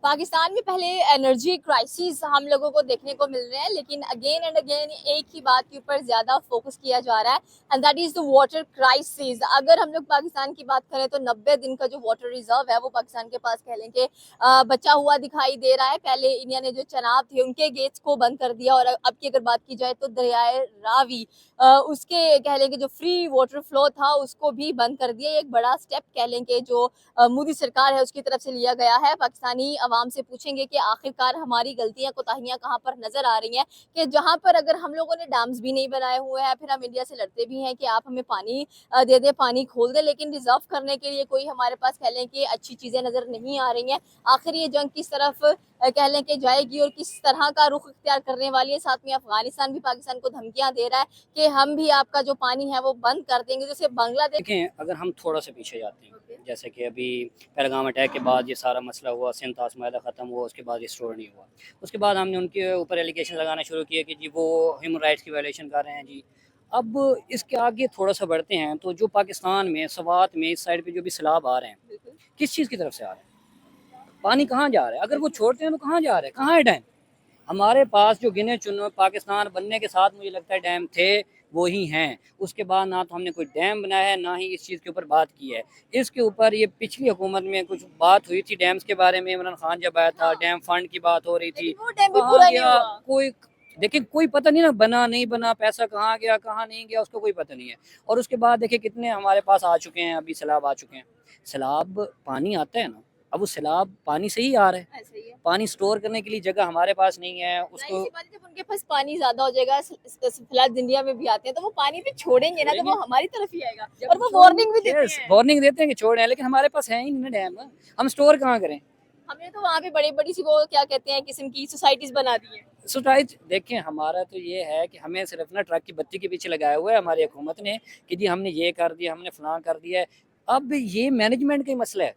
पाकिस्तान में पहले energy crisis हम लोगों को देखने को मिल रहे हैं, लेकिन अगेन एंड अगेन एक ही बात के ऊपर ज्यादा फोकस किया जा रहा है, and that is the water crisis. अगर हम लोग पाकिस्तान की बात करें तो 90 दिन का जो वाटर रिजर्व है वो पाकिस्तान के पास कह लें कि बचा हुआ दिखाई दे रहा है। पहले इंडिया ने जो चनाब थे उनके गेट्स को बंद कर दिया, और अब की अगर बात की जाए तो दरियाए रावी उसके कह लें कि जो फ्री वाटर फ्लो था उसको भी बंद कर दिया। एक बड़ा स्टेप कह लें कि जो मोदी सरकार है उसकी तरफ से लिया गया है। पाकिस्तानी अवाम से पूछेंगे कि आखिरकार हमारी गलतियां कोताहियां कहां पर नजर आ रही हैं, कि जहां पर अगर हम लोगों ने डैम्स भी नहीं बनाए हुए हैं, फिर हम इंडिया से लड़ते भी हैं कि आप हमें पानी दे दे, पानी खोल दे, लेकिन रिजर्व करने के लिए कोई हमारे पास कह लें कि अच्छी चीजें नजर नहीं आ रही हैं। आखिर ये जंग किस तरफ कह लें कि जाएगी और किस तरह का रुख इख्तियार करने वाली है। साथ में अफगानिस्तान भी पाकिस्तान को धमकियां दे रहा है कि हम भी आपका जो पानी है वो बंद कर देंगे, जैसे बांग्लादेश। देखें, अगर हम थोड़ा सा पीछे जाते हैं, जैसे कि अभी पहलगाम अटैक के बाद ये सारा मसला हुआ, सिंध माहदा ख़त्म हुआ, उसके बाद ये स्टोर नहीं हुआ। उसके बाद हमने उनके ऊपर एलिगेशन लगाना शुरू किए कि जी वो ह्यूमन राइट्स की वायलेशन कर रहे हैं जी। अब इसके आगे थोड़ा सा बढ़ते हैं तो जो पाकिस्तान में सवात में इस साइड पे जो भी सैलाब आ रहे हैं, किस चीज़ की तरफ से आ रहे हैं? पानी कहाँ जा रहा है? अगर वो छोड़ते हैं तो कहाँ जा रहे हैं? कहाँ है डैम? हमारे पास जो गिने चुने पाकिस्तान बनने के साथ मुझे लगता है डैम थे, वो ही हैं। उसके बाद ना तो हमने कोई डैम बनाया है, ना ही इस चीज़ के ऊपर बात की है। इसके ऊपर ये पिछली हुकूमत में कुछ बात हुई थी डैम्स के बारे में, इमरान खान जब आया था डैम फंड की बात हो रही थी। वो डैम भी कहाँ पूरा नहीं गया हुआ। कोई? देखिए, कोई पता नहीं ना, बना नहीं बना, पैसा कहाँ गया कहाँ नहीं गया, उसको कोई पता नहीं है। और उसके बाद देखिए कितने हमारे पास आ चुके हैं, अभी सैलाब आ चुके हैं। सैलाब पानी आता है ना, अब वो सैलाब पानी से ही आ रहा है। ऐसे ही है। पानी स्टोर करने के लिए जगह हमारे पास नहीं है जाहिर उसको। सी बात है, जब उनके पास पानी ज्यादा हो जाएगा, फ्लड इंडिया में भी आते हैं, तो वो पानी भी छोड़ेंगे ना, तो वो हमारी तरफ ही आएगा। और वो वार्निंग भी देते यस, हैं। वार्निंग देते हैं कि छोड़ रहे हैं, लेकिन हमारे पास है ही नहीं ना डैम। हम स्टोर कहाँ करें? हमने तो वहाँ पे बड़ी बड़ी सी वो क्या कहते हैं किस्म की सोसाइटीज बना दी है। सोसाइटी देखें, हमारा तो ये है कि हमें सिर्फ ना ट्रक की बत्ती के पीछे लगाया हुआ है हमारी हुकूमत ने कि जी हमने ये कर दिया, हमने फलां कर दिया है। अब ये मैनेजमेंट का ही मसला है।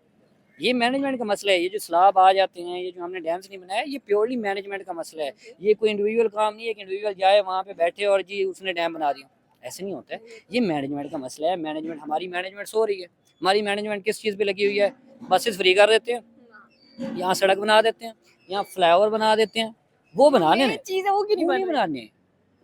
ये मैनेजमेंट का मसला है। ये जो सैलाब आ जाते हैं, ये जो हमने डैम्स नहीं बनाया, ये प्योरली मैनेजमेंट का मसला है। ये कोई इंडिविजुअल काम नहीं है कि इंडिविजुअल जाए वहाँ पे बैठे और जी उसने डैम बना दिया। ऐसे नहीं होता है। ये मैनेजमेंट का मसला है। मैनेजमेंट, हमारी मैनेजमेंट सो रही है। हमारी मैनेजमेंट किस चीज़ पे लगी हुई है? बसेस फ्री कर देते हैं, यहाँ सड़क बना देते हैं, यहाँ फ्लाईओवर बना देते हैं। वो जो बनाने मेन में चीज है वो क्यों नहीं क्यों बन नहीं रही? बनाने?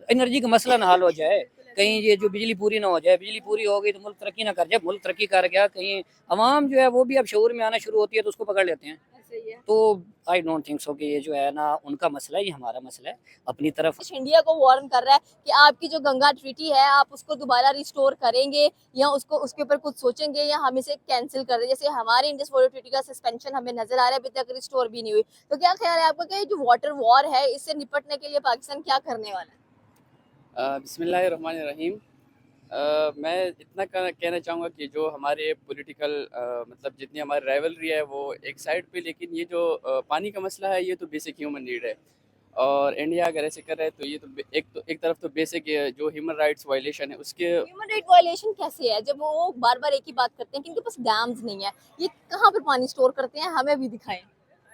एनर्जी का मसला ना हल हो जाए, कहीं ये जो बिजली पूरी ना हो जाए। बिजली पूरी हो गई तो मुल्क तरक्की ना कर जाए। मुल्क तरक्की कर गया, कहीं अवाम जो है वो भी अब शऊर में आना शुरू होती है तो उसको पकड़ लेते हैं। ऐसे ही है। तो आई डोंट थिंक सो कि ये जो है ना उनका मसला है, ये हमारा मसला है अपनी तरफ। इंडिया को वार्न कर रहा है कि आपकी जो गंगा ट्रीटी है आप उसको दोबारा रिस्टोर करेंगे, या उसको उसके ऊपर कुछ सोचेंगे, या हम इसे कैंसिल कर दें। जैसे हमारे इंडस वाटर ट्रीटी का सस्पेंशन हमें नजर आ रहा है, अभी तक रिस्टोर भी नहीं हुई। तो क्या ख्याल है आपका कि जो वाटर वॉर है इससे निपटने के लिए पाकिस्तान क्या करने वाला है? बिस्मिल्लाहिर्रहमानिर्रहीम। मैं इतना कहना चाहूँगा कि जो हमारे पॉलिटिकल मतलब जितनी हमारी राइवलरी है वो एक साइड पे, लेकिन ये जो पानी का मसला है ये तो बेसिक ह्यूमन नीड है। और इंडिया अगर ऐसे कर रहा है तो ये तो एक तरफ तो बेसिक जो ह्यूमन राइट्स वायलेशन है उसके। ह्यूमन राइट वायलेशन कैसे है जब वो बार बार एक ही बात करते हैं कि इनके पास डैम्स नहीं है? ये कहाँ पर पानी स्टोर करते हैं, हमें भी दिखाएं।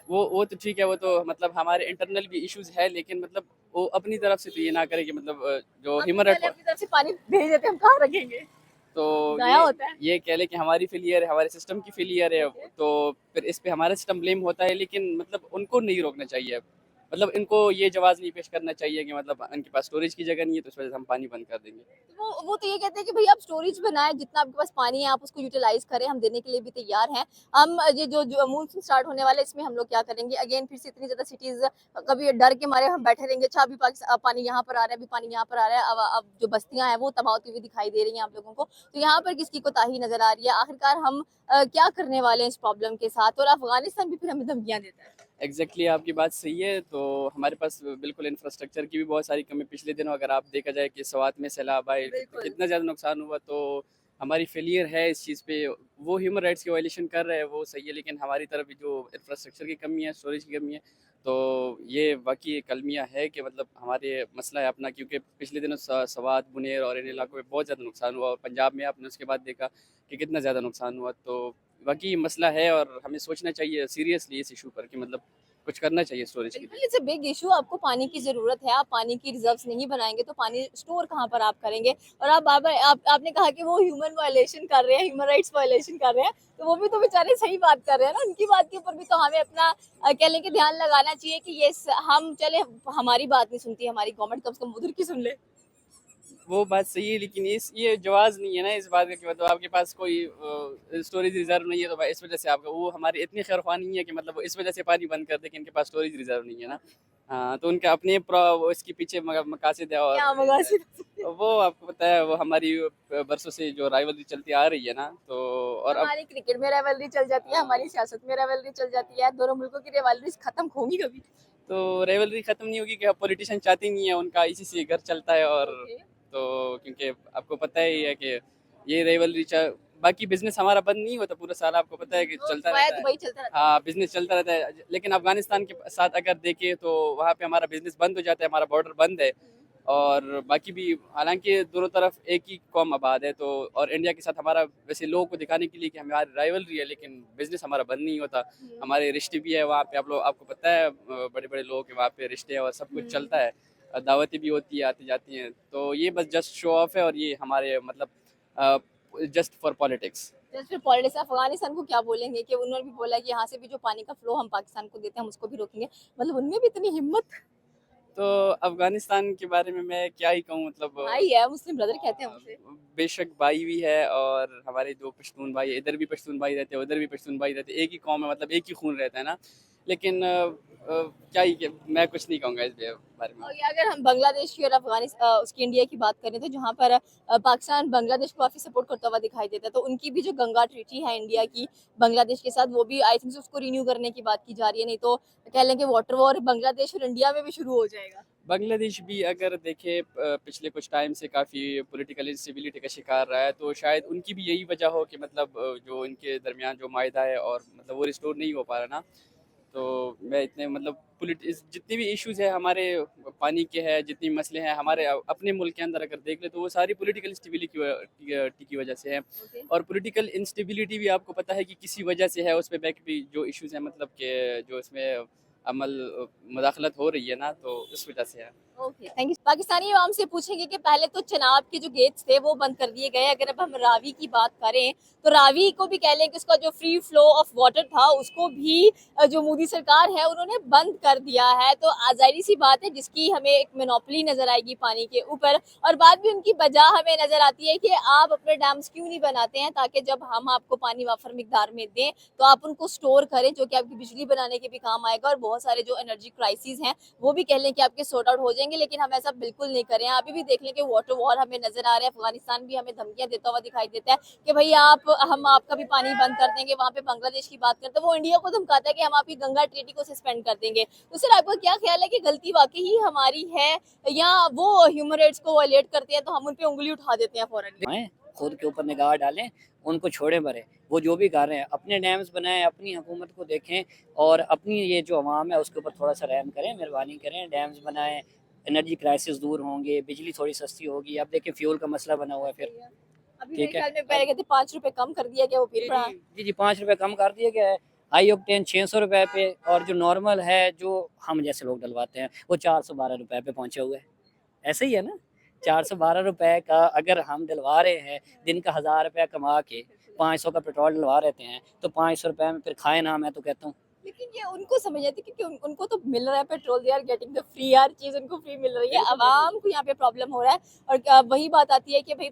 वो तो ठीक है, वो तो मतलब हमारे इंटरनल भी इश्यूज है, लेकिन मतलब वो अपनी तरफ से तो ये ना करे कि मतलब जो हम तो ह्यूमन पहले राइट। अपनी तरफ से पानी भेज देते हैं, हम कहाँ रखेंगे? तो जाया होता है। ये कह लें कि हमारी फेलियर है, हमारे सिस्टम की फेलियर है। तो फिर इस पे हमारा सिस्टम ब्लेम होता है, लेकिन मतलब उनको नहीं रोकना चाहिए। मतलब इनको ये जवाब नहीं पेश करना चाहिए कि मतलब उनके पास स्टोरेज की जगह नहीं है तो इस वजह से हम पानी बंद कर देंगे। वो तो ये कहते हैं कि भाई आप स्टोरेज बनाएं, जितना आपके पास पानी है आप उसको यूटिलाइज करें, हम देने के लिए भी तैयार हैं। हम ये जो मानसून स्टार्ट होने वाला है इसमें हम लोग क्या करेंगे, अगेन फिर से इतनी ज्यादा सिटीज कभी डर के मारे हम बैठे रहेंगे। अच्छा अभी पाकिस्तान पानी यहाँ पर आ रहा है, अभी पानी यहाँ पर आ रहा है, अब जो बस्तियां हैं वो तबाह होती हुई दिखाई दे रही हैं आप लोगों को। तो यहाँ पर किसकी कोताही नजर आ रही है? आखिरकार हम क्या करने वाले हैं इस प्रॉब्लम के साथ? और अफगानिस्तान भी फिर हमें धमकियां देता है। एग्जैक्टली आपकी बात सही है। तो हमारे पास बिल्कुल इंफ्रास्ट्रक्चर की भी बहुत सारी कमी। पिछले दिनों अगर आप देखा जाए कि सवात में सैलाब आए, बिल्कुल। कितना ज़्यादा नुकसान हुआ। तो हमारी फेलियर है इस चीज़ पे। वो ह्यूमन राइट्स की वायलेशन कर रहे हैं, वो सही है, लेकिन हमारी तरफ भी जो इंफ्रास्ट्रक्चर की कमी है, स्टोरेज की कमी है। तो ये वाकई एक अलमिया है कि मतलब हमारे मसला है अपना, क्योंकि पिछले दिनों सवात, बुनेर और इन इलाकों में बहुत ज़्यादा नुकसान हुआ, और पंजाब में आपने उसके बाद देखा कि कितना ज़्यादा नुकसान हुआ। तो बाकी मसला है और हमें सोचना चाहिए सीरियसली इस इशू पर कि मतलब कुछ करना चाहिए स्टोरेज के लिए। बिल्कुल, इट्स अ बिग इशू। आपको पानी की जरूरत है, आप पानी की रिजर्व्स नहीं बनाएंगे तो पानी स्टोर कहाँ पर आप करेंगे। और आप बार बार आपने कहा कि वो ह्यूमन वायलेशन कर रहे हैं, ह्यूमन राइट्स वायलेशन कर रहे हैं, तो वो भी तो बेचारे सही बात कर रहे हैं ना। उनकी बात के ऊपर भी तो हमें अपना कह लें कि ध्यान लगाना चाहिए कि ये हम चले, हमारी बात नहीं सुनती हमारी गवर्नमेंट, कम से कम उधर की सुन ले। वो बात सही है, लेकिन ये जवाज़ नहीं है ना इस बात का कि मतलब आपके पास कोई स्टोरेज रिजर्व नहीं है, तो भाई इस वजह से आपका वो हमारी इतनी खैरख्वाह नहीं है कि मतलब वो इस वजह से पानी बंद कर दे कि इनके पास स्टोरेज रिजर्व नहीं है ना। हाँ, तो उनके अपने वो इसके पीछे मकासद है। क्या और मगासिद। वो आपको पता है वो हमारी बरसों से जो राइवलरी चलती आ रही है ना, तो और अब हमारी क्रिकेट में राइवलरी चल जाती है, हमारी सियासत में राइवलरी चल जाती है, दोनों मुल्कों की राइवलरी खत्म होगी कभी। तो राइवलरी ख़त्म नहीं होगी कि पॉलिटिशियन चाहते नहीं है, उनका इसी से घर चलता है। और ओके। तो क्योंकि आपको पता ही है कि ये राइवलरी बाकी बिजनेस हमारा बंद नहीं होता पूरा साल, आपको पता है कि चलता रहता है। दुबई चलता रहता है। हाँ, बिजनेस चलता रहता है, लेकिन अफगानिस्तान के साथ अगर देखें तो वहाँ पे हमारा बिजनेस बंद हो जाता है, हमारा बॉर्डर बंद है। और बाकी भी हालांकि दोनों तरफ एक ही कौम आबाद है, तो और इंडिया के साथ हमारा वैसे लोगों को दिखाने के लिए कि हमारी राइवलरी है, लेकिन बिजनेस हमारा बंद नहीं होता। हमारे रिश्ते भी है वहाँ पे, आपको पता है बड़े बड़े लोगों के वहाँ पे रिश्ते हैं और सब कुछ चलता है। दावतें भी होती है, आती जाती हैं, तो ये बस जस्ट शो ऑफ है। और ये हमारे मतलब जस्ट फॉर पॉलिटिक्स। जस्ट फिर पॉलिटिक्स। अफगानिस्तान को क्या बोलेंगे कि उन्होंने भी बोला कि यहाँ से भी जो पानी का फ्लो हम पाकिस्तान को देते हैं हम उसको भी रोकेंगे। मतलब उनमें भी इतनी हिम्मत। तो अफगानिस्तान के बारे में मैं क्या ही कहूँ, मतलब भाई है, मुस्लिम ब्रदर कहते हैं उसे। बेशक भाई भी है, और हमारे जो पश्तून भाई है, इधर भी पश्तून भाई रहते हैं, उधर भी पश्तून भाई रहते हैं, एक ही कौम है, मतलब एक ही खून रहता है ना। लेकिन क्या ही मैं कुछ नहीं कहूँगा इस बारे में। और ये अगर हम बांग्लादेश की और अफगानिस्तान उसकी इंडिया की बात करें तो जहाँ पर पाकिस्तान बांग्लादेश को काफी सपोर्ट करता हुआ दिखाई देता है, तो उनकी भी जो गंगा ट्रीटी है इंडिया की बांग्लादेश के साथ, वो भी आई थिंक उसको रिन्यू करने की बात की जा रही है। नहीं तो कह लें कि वाटर वॉर बांग्लादेश और इंडिया में भी शुरू हो जाएगा। बांग्लादेश भी अगर देखे पिछले कुछ टाइम से काफ़ी पॉलिटिकल इंस्टेबिलिटी का शिकार रहा है, तो शायद उनकी भी यही वजह हो कि मतलब जो इनके दरमियान जो मायदा है और मतलब वो रिस्टोर नहीं हो पा रहा ना। तो मैं इतने मतलब जितने भी इश्यूज है हमारे पानी के हैं, जितने मसले हैं हमारे अपने मुल्क के अंदर अगर देख ले, तो वो सारी पॉलिटिकल इंस्टेबिलिटी की वजह से है। ओके। और पॉलिटिकल इंस्टेबिलिटी भी आपको पता है कि किसी वजह से है, उस पर बैक भी जो इश्यूज हैं, मतलब कि जो इसमें अमल मुदाखलत हो रही है ना, तो इस वजह से है। Okay, thank you. पाकिस्तानी अवाम से पूछेंगे कि पहले तो चनाब के जो गेट्स थे वो बंद कर दिए गए। अगर अब हम रावी की बात करें तो रावी को भी कह लें कि उसका जो फ्री फ्लो ऑफ वाटर था उसको भी जो मोदी सरकार है उन्होंने बंद कर दिया है। तो जाहिर सी बात है जिसकी हमें एक मोनोपोली नजर आएगी पानी के ऊपर। और बात भी उनकी वजह हमें नजर आती है कि आप अपने डैम्स क्यों नहीं बनाते हैं ताकि जब हम आपको पानी वाफर मिकदार में दें तो आप उनको स्टोर करें, जो कि आपकी बिजली बनाने के भी काम आएगा और बहुत सारे जो एनर्जी क्राइसिस हैं वो भी कह लें कि आपके सॉर्ट आउट हो जाएंगे। लेकिन हम ऐसा बिल्कुल नहीं करें। अभी भी देख लें कि वाटर वॉर हमें नजर आ रहा है। अफगानिस्तान भी हमें धमकियां देता हुआ दिखाई देता है कि भाई हम आपका भी पानी बंद कर देंगे। वहां पे बांग्लादेश की बात करते हैं, वो इंडिया को धमकाता है कि हम आपकी गंगा ट्रीटी को सस्पेंड कर देंगे। तो सर आपका क्या ख्याल है कि गलती वाकई ही हमारी है या वो ह्यूमन राइट्स को वायलेट करते हैं तो हम उन पे उंगली उठा देते हैं फौरन। हैं, खुद के ऊपर निगाह डालें, उनको छोड़े मरे। वो जो भी कर रहे हैं अपने डैम्स बनाएं, अपनी हुकूमत को देखें और अपनी ये जो अवाम है उसके ऊपर थोड़ा सा रहम करें, मेहरबानी करें, डैम्स बनाएं, एनर्जी क्राइसिस दूर होंगे, बिजली थोड़ी सस्ती होगी। अब देखिए फ्यूल का मसला बना हुआ है फिर। अभी मेरे ठीक है, ख्याल में पहले कहते 5 रुपए कम कर दिया गया, वो फिर बढ़ा। जी 5 रुपये कम कर दिया गया है। हाई ऑक्टेन 600 रुपये पे, और जो नॉर्मल है जो हम जैसे लोग डलवाते हैं वो 412 रुपये पे पहुँचे हुए हैं। ऐसे ही है ना, 412 रुपये का अगर हम दिलवा रहे हैं, दिन का 1000 रुपया कमा के 500 का पेट्रोल डलवा रहते हैं, तो 500 रुपये में फिर खाए ना। मैं तो कहता हूँ लेकिन ये उनको समझ आती है क्योंकि उनको तो मिल रहा है petrol, they are getting the free, हर चीज उनको फ्री मिल रही है। आवाम को यहाँ पे प्रॉब्लम हो रहा है। और वही बात आती है कि भाई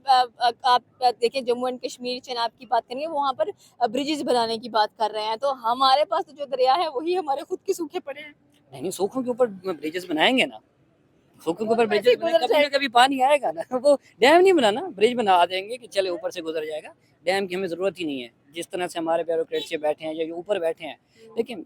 आप देखिए जम्मू एंड कश्मीर चनाब की बात करेंगे, वहाँ पर ब्रिजेस बनाने की बात कर रहे हैं, तो हमारे पास तो जो दरिया है वही हमारे खुद के सूखे पड़े हैं। नहीं, सूखों के ऊपर ब्रिजेस बनाएंगे ना, सूखों के वो ऊपर तो वैसे ही ब्रिजेस गुजर कभी ना जाएगा। कभी पानी आएगा ना। वो डैम नहीं बनाना, ब्रिज बना देंगे कि चले ऊपर से गुजर जाएगा। डैम की हमें ज़रूरत ही नहीं है। जिस तरह से हमारे ब्यूरोक्रेट्स ये बैठे हैं या ये ऊपर बैठे हैं, लेकिन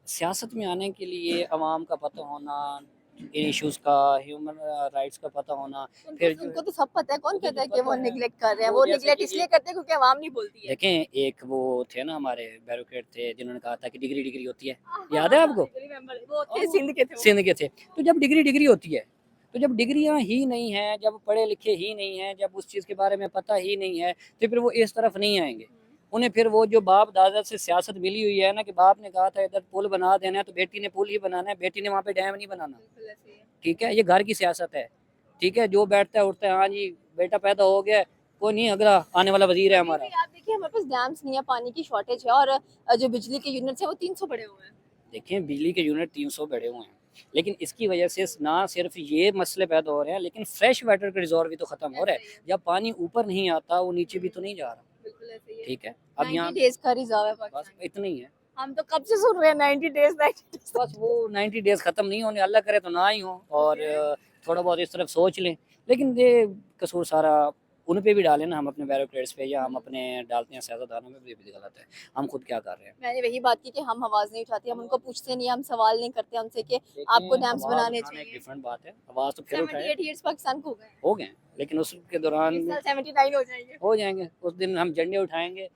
सियासत में आने के लिए अवाम का पता होना, इन इश्यूज़ का, ह्यूमन राइट्स का पता होना, फिर जो उनको तो सब पता है। कौन उनको कहता तो है कि पता वो है। निगलेक्ट कर रहे हैं? वो वो जैसे निगलेक्ट कि इसलिए करते हैं क्योंकि आवाम नहीं बोलती है। देखें, एक वो थे ना हमारे ब्यूरोक्रेट थे जिन्होंने कहा था कि डिग्री डिग्री होती है, याद है आपको? वो थे सिंध के थे वो। सिंध के थे। तो जब डिग्री डिग्री होती है, तो जब डिग्रियां ही नहीं हैं, जब पढ़े लिखे ही नहीं हैं, जब उस चीज़ के बारे में पता ही नहीं है, तो फिर वो इस तरफ नहीं आएंगे। उन्हें फिर वो जो बाप दादा से सियासत मिली हुई है ना कि बाप ने कहा था इधर पुल बना देना है तो बेटी ने पुल ही बनाना है, बेटी ने वहाँ पे डैम नहीं बनाना। बिल्कुल ऐसे ही है। ठीक है, ये घर की सियासत है। ठीक है, जो बैठता है उठता है, हाँ जी बेटा पैदा हो गया है, कोई नहीं, अगला आने वाला वजीर है अभी हमारा। भी आप देखिए हमारे पास डैम्स नहीं है, पानी की शॉर्टेज है और जो बिजली के यूनिट्स है वो 300 पड़े हुए हैं। देखिए बिजली के यूनिट 300 बढ़े हुए हैं, लेकिन इसकी वजह से ना सिर्फ ये मसले पैदा हो रहे हैं, लेकिन फ्रेश वाटर का रिजॉर्व भी तो खत्म हो रहा ऐसा ही है। जब पानी ऊपर नहीं आता वो नीचे भी तो नहीं जा रहा। बिल्कुल ऐसे ही है। ठीक है, अब 90 यहाँ डेज का रिजर्व है बस पाकिस्तान इतना ही है। हम तो कब से सुन रहे हैं 90 डेज 90 डेज। बस वो 90 डेज ख़त्म नहीं होने, अल्लाह करे तो ना ही हो, और थोड़ा बहुत इस तरफ सोच लें। लेकिन ये कसूर सारा उन पे भी डालें ना, हम अपने बैरोक्रेट्स पे या हम अपने डालते हैं सियासतदानों में, भी गलत है। हम खुद क्या कर रहे हैं? मैंने वही बात की कि हम आवाज नहीं उठाते, हम उनको पूछते नहीं, हम सवाल नहीं करते हमसे कि आपको डैम्स बनाने एक चाहिए। डिफरेंट बात है, आवाज़ तो फिर उठाए 78 ईयर्स पाकिस्तान को हो गए, लेकिन उसके दौरान इस साल 79 हो जाएंगे। हो जाएंगे। उस दिन हम झंडे उठाएंगे,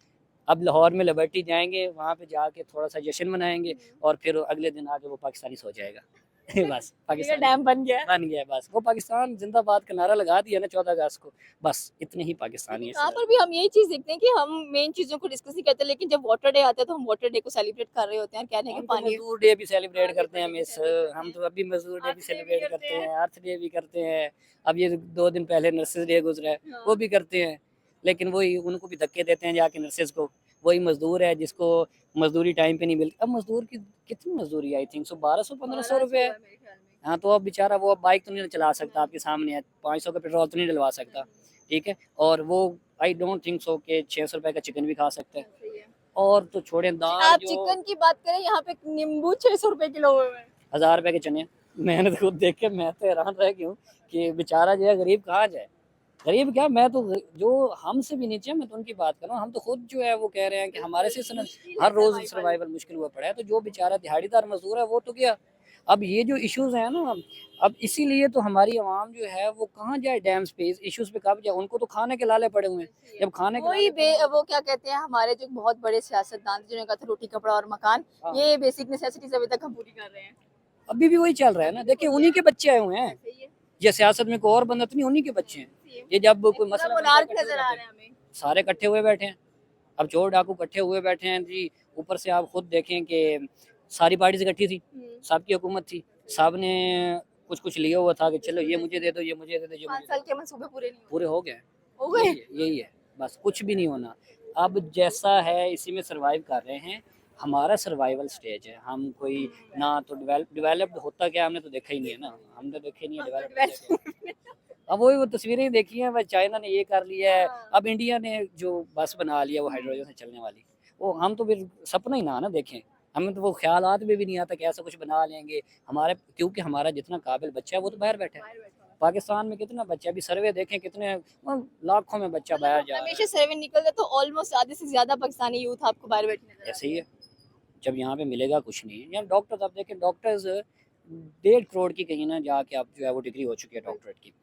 अब लाहौर में लिबर्टी जाएंगे, वहाँ पे जाके थोड़ा सा जश्न मनाएंगे, और फिर अगले दिन आके वो पाकिस्तानी सो जाएगा। बस ये पाकिस्तान डैम बन गया है। बन गया, बस वो पाकिस्तान जिंदाबाद का नारा लगा दिया ना 14 अगस्त को, बस इतने ही पाकिस्तानी है। यहाँ पर भी हम यही चीज देखते हैं कि हम मेन चीजों को डिस्कस नहीं करते, लेकिन जब वाटर डे आता है तो हम वाटर डे को सेलिब्रेट कर रहे होते हैं और कहते हैं हम कि तो पानी मजदूर डे भी सेलिब्रेट हाँ, करते हैं, ये मिस celebrate हम करते तो अभी मजदूर डे भी Earth Day भी सेलिब्रेट करते करते हैं। हैं, अर्थ डे भी करते हैं। अब ये 2 दिन पहले नर्सेज डे गुजरा है, हाँ। वो भी करते हैं। लेकिन वही उनको भी धक्के देते हैं जाके नर्सेज को। वही मजदूर है जिसको मजदूरी टाइम पे नहीं मिलती। अब मजदूर की कितनी मजदूरी आई थिंक 1200-1500 रुपए है। मेरे ख्याल में। हाँ, तो अब बेचारा वो अब बाइक तो नहीं चला सकता, आपके सामने है, 500 का पेट्रोल तो नहीं डलवा सकता। ठीक है, और वो आई डोंट थिंक सो कि 600 रुपए का चिकन भी खा सकता है। सही है। और तो छोड़ें, दाल आप जो चिकन की बात करें, यहाँ पे नींबू 600 रुपए किलो हुए हैं। 1000 रुपए के चने, मैंने तो खुद देख के मैं तो हैरान रह गया हूँ कि बेचारा जो है गरीब कहाँ जाए। गरीब क्या, मैं तो जो हमसे भी नीचे है, मैं तो उनकी बात कर रहा हूँ। हम तो खुद जो है वो कह रहे हैं कि हमारे से हर रोज सर्वाइवल मुश्किल हुआ पड़ा है, तो जो बेचारा दिहाड़ीदार मजदूर है वो तो गया। अब ये जो इश्यूज हैं ना, अब इसीलिए तो हमारी आवाम जो है वो कहाँ जाए डैम्स पे, इस इश्यूज पे कब जाए? उनको तो खाने के लाले पड़े हुए हैं। जब खाने के वही लाले पड़े वो क्या कहते हैं, हमारे जो बहुत बड़े सियासतदान थे जिन्होंने कहा था रोटी कपड़ा और मकान, हाँ। ये बेसिक नेसेसिटीज अभी तक हम पूरी कर रहे हैं। अभी भी वही चल रहा है ना। देखिए उन्हीं के बच्चे आए हुए हैं, सही है। ये सियासत में कोई और बंदा तो नहीं, उन्हीं के बच्चे हैं। सही है। ये जब कोई पूरा मसला मोनार्क बनता है, नजर आ रहा है हमें। सारे इकट्ठे हुए बैठे हैं। अब चोर डाकू इकट्ठे हुए बैठे हैं जी। ऊपर से आप खुद देखें कि सारी पार्टी इकट्ठी थी, सबकी हुकूमत थी, सब ने कुछ कुछ लिया हुआ था कि चलो ये मुझे दे दो, ये मुझे दे दो, ये 5 मुझे साल दे के मंसूबे पूरे नहीं दो। पूरे हो गए, हो गए। यही है, बस कुछ भी नहीं होना। अब जैसा है इसी में सरवाइव कर रहे हैं। हमारा सर्वाइवल स्टेज है, हम कोई ना तो डेवलप्ड होता क्या हमने तो देखा ही नहीं है ना, हमने देखा ही नहीं है डेवलप्ड। अब वही वो तस्वीरें ही देखी हैं, भाई चाइना ने ये कर लिया है, हाँ। अब इंडिया ने जो बस बना लिया वो हाइड्रोजन से चलने वाली, वो हम तो फिर सपना ही ना देखें। हमें तो वो ख्यालात में भी नहीं आता कि ऐसा कुछ बना लेंगे हमारे, क्योंकि हमारा जितना काबिल बच्चा है वो तो बाहर बैठा है। पाकिस्तान में कितना बच्चा, अभी सर्वे देखें कितने लाखों में बच्चा बाहर जा रहा हमेशा है। सर्वे निकलते तो ऑलमोस्ट आधे से ज्यादा पाकिस्तानी यूथ आपको बाहर बैठने नजर ऐसे ही है, जब यहाँ पे मिलेगा कुछ नहीं। या डॉक्टर्स आप देखें, डॉक्टर्स 1.5 करोड़ की कहीं ना जाके आप जो है वो डिग्री हो चुकी है डॉक्टरेट की।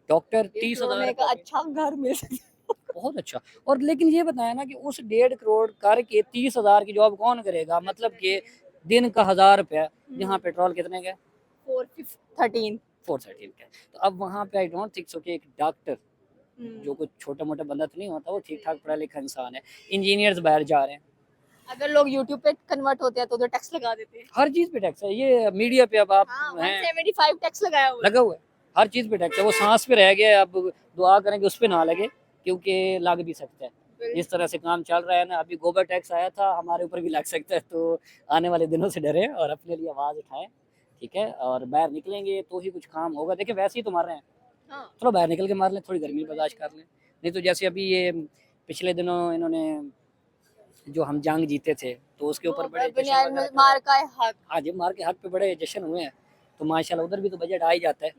डॉक्टर 30,000 का अच्छा घर मिल सकता बहुत अच्छा। और लेकिन ये बताया ना कि उस 1.5 करोड़ करके 30,000 की जॉब कौन करेगा? मतलब कि दिन का 1000 रुपया, यहाँ पेट्रोल कितने का? 413 413 का। तो अब वहाँ पे आई डोंट थिंक सो कि एक डॉक्टर जो कोई छोटा मोटा बंदा तो नहीं होता, वो ठीक ठाक पढ़ा लिखा इंसान है। इंजीनियर्स बाहर जा रहे हैं, अगर लोग YouTube पे कन्वर्ट होते हैं तो टैक्स लगा देते हैं। हर चीज़ पे टैक्स है। ये मीडिया पे अब आप हाँ, हैं 175 टैक्स लगाया हुआ है। लगा हुआ है, हर चीज़ पे टैक्स है। वो सांस पे रह गया, अब दुआ करें कि उस पे ना लगे, क्योंकि लग भी सकता है। जिस तरह से काम चल रहा है ना, अभी गोबर टैक्स आया था, हमारे ऊपर भी लग सकता है। तो आने वाले दिनों से डरें और अपने लिए आवाज़ उठाएं, ठीक है? और बाहर निकलेंगे तो ही कुछ काम होगा। देखिए वैसे ही तो मार रहे हैं, हाँ। थोड़ा बाहर निकल के मार लें, थोड़ी गर्मी बर्दाश्त कर लें। नहीं तो जैसे अभी ये पिछले दिनों इन्होंने जो हम जंग जीते थे, तो उसके ऊपर बड़े जश्न बुनियाद वगैरह मार का हक। हाँ जी, मार के हक पे बड़े जश्न हुए हैं। तो माशाल्लाह उधर भी तो बजट आ ही जाता है,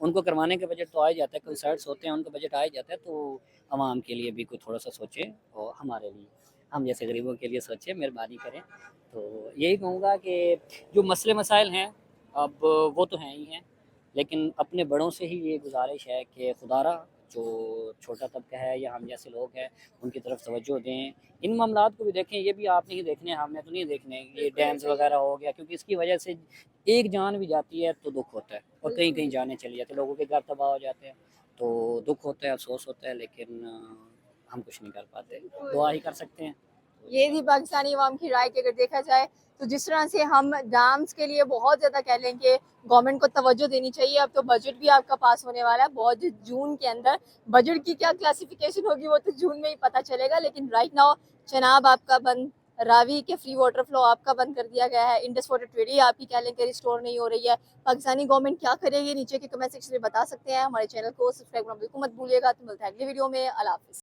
उनको करवाने का बजट तो आ ही जाता है, कंसर्ट्स होते हैं उनका बजट आ ही जाता है। तो आवाम के लिए भी कुछ थोड़ा सा सोचें, और हमारे लिए, हम जैसे गरीबों के लिए सोचें, मेहरबानी करें। तो यही कहूँगा कि जो मसले मसाइल हैं अब वो तो हैं ही हैं, लेकिन अपने बड़ों से ही ये गुजारिश है कि खुदारा जो छोटा तबका है या हम जैसे लोग हैं उनकी तरफ तवज्जो दें। इन मामलात को भी देखें, ये भी आपने ही देखने हैं, हमने तो नहीं देखने। ये डैम्स वगैरह हो गया, क्योंकि इसकी वजह से एक जान भी जाती है तो दुख होता है, और कहीं कहीं जाने चली जाती है, लोगों के घर तबाह हो जाते हैं, तो दुख होता है, अफसोस होता है। लेकिन हम कुछ नहीं कर पाते, दुआ ही कर सकते हैं। ये थी पाकिस्तानी अवाम की राय कि अगर देखा जाए तो जिस तरह से हम डैम्स के लिए बहुत ज़्यादा कह लें कि गवर्नमेंट को तवज्जो देनी चाहिए। अब तो बजट भी आपका पास होने वाला है बहुत जून के अंदर। बजट की क्या क्लासिफिकेशन होगी वो तो जून में ही पता चलेगा, लेकिन राइट नाउ चनाब आपका बंद, रावी के फ्री वाटर फ्लो आपका बंद कर दिया गया है, इंडस वाटर ट्रेडी आपकी कह लें कि रिस्टोर नहीं हो रही है। पाकिस्तानी गवर्नमेंट क्या करेगी नीचे के कमेंट सेक्शन में बता सकते हैं। हमारे चैनल को सब्सक्राइब करना बिल्कुल मत भूलिएगा। तो मिलते हैं अगली वीडियो में। अल्लाह हाफिज़।